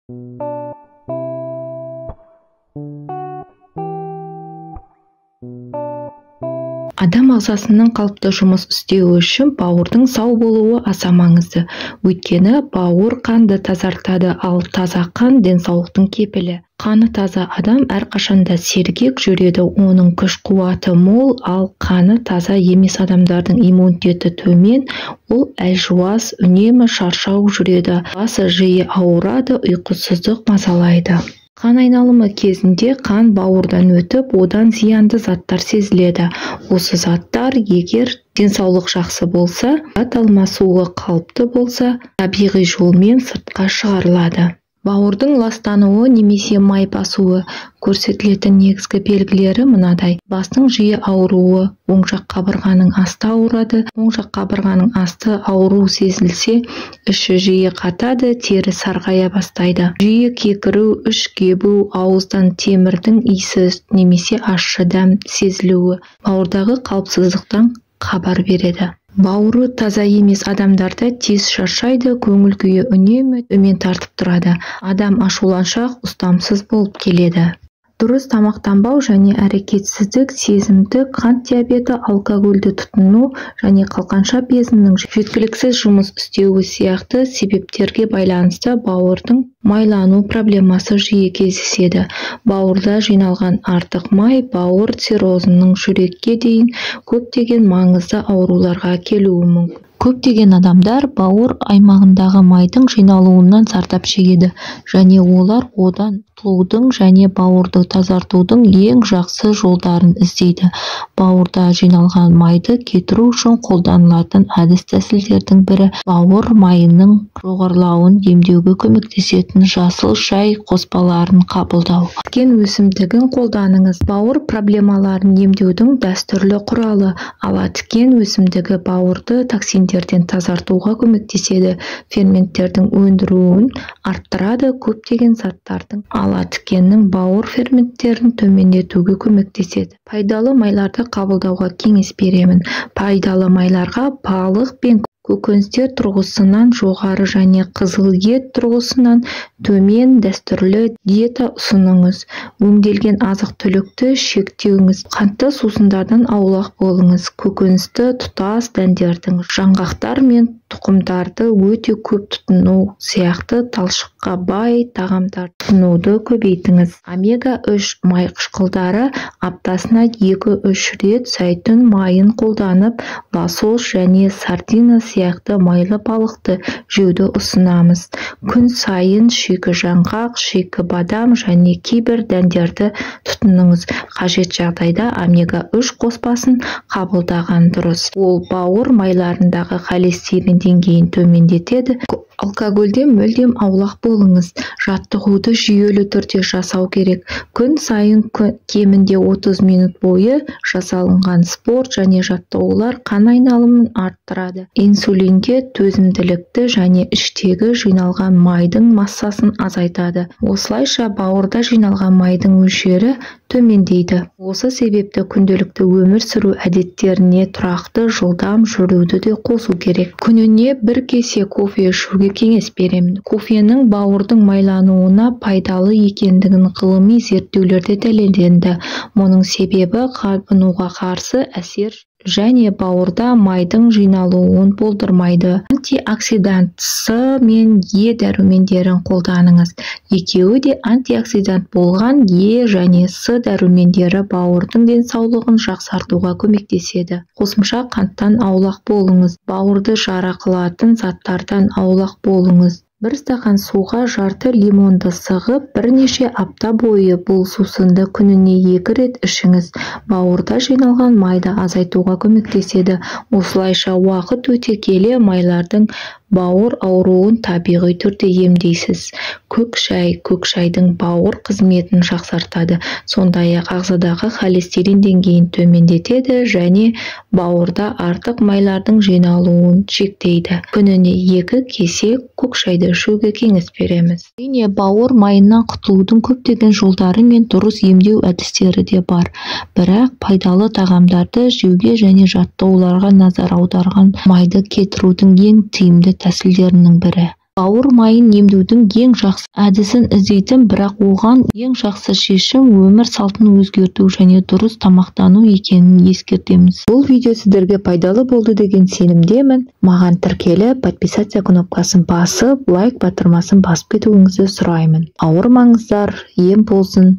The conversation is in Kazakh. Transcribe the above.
Адам ағзасының қалыпты жұмыс істеуі үшін бауырдың сау болуы аса маңызды. Өйткені бауыр қанды тазартады, ал таза қан денсаулықтың кепілі. Қаны таза адам әрқашанда сергек жүреді, оның күш-қуаты мол, ал қаны таза емес адамдардың иммунитеті төмен, ол әлжуаз, үнемі шаршау жүреді, басы жиі ауырады, ұйқысыздық мазалайды. Қан айналымы кезінде қан бауырдан өтіп, одан зиянды заттар сезіледі. Осы заттар, егер денсаулық жақсы болса, зат алмасуы қалыпты болса, табиғи жолмен сыртқа шығарылады. Бауырдың ластануы немесе май басуы көрсетілетін негізгі белгілері мынадай: бастың жиі ауруы, оң жақ қабырғаның асты ауырады, оң жақ қабырғаның асты ауру сезілсе, іші жиі қатады, тері сарғая бастайды. Жиі кекіру, іш кебу, ауыздан темірдің иісі немесе ащы дәм сезілуі бауырдағы қалыпсыздықтан хабар береді. Бауыры таза емес адамдарда тез шаршайды, көңіл күйі үнемі төмен тартып тұрады. Адам ашуланшақ, ұстамсыз болып келеді. Дұрыс тамақтанбау және әрекетсіздік, сезімдік, қант диабеті, алкогольді тұтыну және қалқанша безінің жеткіліксіз жұмыс істеуі сияқты себептерге байланысты бауырдың майлану проблемасы жиі кездеседі. Бауырда жиналған артық май бауыр циррозының жүрекке дейін көптеген маңызды ауруларға әкелуі мүмкін. Көптеген адамдар бауыр аймағындағы майдың жиналуынан зардап шегеді, және олар одан құтылудың және бауырды тазартудың ең жақсы жолдарын іздейді. Бауырда жиналған майды кетіру үшін қолданылатын әдіс-тәсілдердің бірі бауыр майының жоғарылауын емдеуге көмектесетін жасыл шай қоспаларын қабылдау. Тікен өсімдігін қолданыңыз. Бауыр проблемаларын емдеудің дәстүрлі құралы. Ала тікен өсімдігі бауырды токсиндерден тазартуға көмектеседі, ферменттердің өндіруін арттырады, көптеген заттардың ала тікеннің бауыр ферменттерін төмендетуге көмектеседі. Пайдалы майларды қабылдауға кеңес беремін. Пайдалы майларға балық пен көкөністер тұрғысынан жоғары және қызыл ет тұрғысынан төмен дәстүрлі диета ұсыныңыз. Өңделген азық-түлікті шектеуіңіз. Қантты сусындардан аулақ болыңыз. Көкөністі, тұтас дәндердің, жаңғақтар мен тұқымдарды өте көп тұтыну сияқты талшыққа бай тағамдар тұтынуды көбейтіңіз. Омега-3 май қышқылдары аптасына 2-3 рет зәйтүн майын қолданып, лосось және сардина сияқты майлы балықты жеуді ұсынамыз. Күн сайын шикі жаңғақ, шикі бадам және кейбір дәндерді тұтыныңыз. Қажет жағдайда омега-3 қоспасын қабылдаған дұрыс. Ол бауыр майларындағы холестерин деңгейін төмендетеді. Алкогольден мүлдем аулақ болыңыз. Жаттығуды жүйелі түрде жасау керек. Күн сайын кемінде 30 минут бойы жасалынған спорт және жаттығулар қан айналымын арттырады. Инсулинге төзімділікті және іштегі жиналған майдың массасын азайтады. Осылайша бауырда жиналған майдың мөлшері төмендейді. Осы себепті күнделікті өмір сүру әдеттеріне тұрақты жылдам жүруді де қосу керек. Күніне 1 кесе кофе ішуге кеңес беремін. Кофенің бауырдың майлануына пайдалы екендігін ғылыми зерттеулерде дәлелденді. Мұның себебі қабынуға қарсы әсер және бауырда майдың жиналуын болдырмайды. Антиоксидант С мен Е дәрумендерін қолданыңыз. Екеуі де антиоксидант болған Е және С дәрумендері бауырдың денсаулығын жақсартуға көмектеседі. Қосымша қанттан аулақ болыңыз. Бауырды жара қылатын заттардан аулақ болыңыз. 1 стақан суға жарты лимонды сығып, бірнеше апта бойы бұл сусынды күніне 2 рет ішіңіз. Бауырда жиналған майды азайтуға көмектеседі. Осылайша уақыт өте келе майлардың бауыр ауруын табиғи түрде емдейсіз. Көк шай, көк шайдың бауыр қызметін жақсартады. Сондай-ақ ағзадағы холестерин деңгейін төмендетеді және бауырда артық майлардың жиналуын шектейді. Күніне 2 кесе көк шайды ішуге кеңес береміз. Әрине, бауыр майынан құтылудың көптеген жолдары мен дұрыс емдеу әдістері де бар. Бірақ пайдалы тағамдарды жеуге және жаттығуларға назар аударған майды кетірудің ең тиімді тәсілдерінің бірі. Бауыр майын емдеудің ең жақсы әдісін іздейтін, бірақ оған ең жақсы шешім өмір салтын өзгерту және дұрыс тамақтану екенін ескертеміз. Бұл видео сіздерге пайдалы болды деген сенімдемін. Маған тіркеліп, подписаться кнопкасын басып, лайк батырмасын басып кетуіңізді сұраймын. Ауырмаңыздар, ем болсын.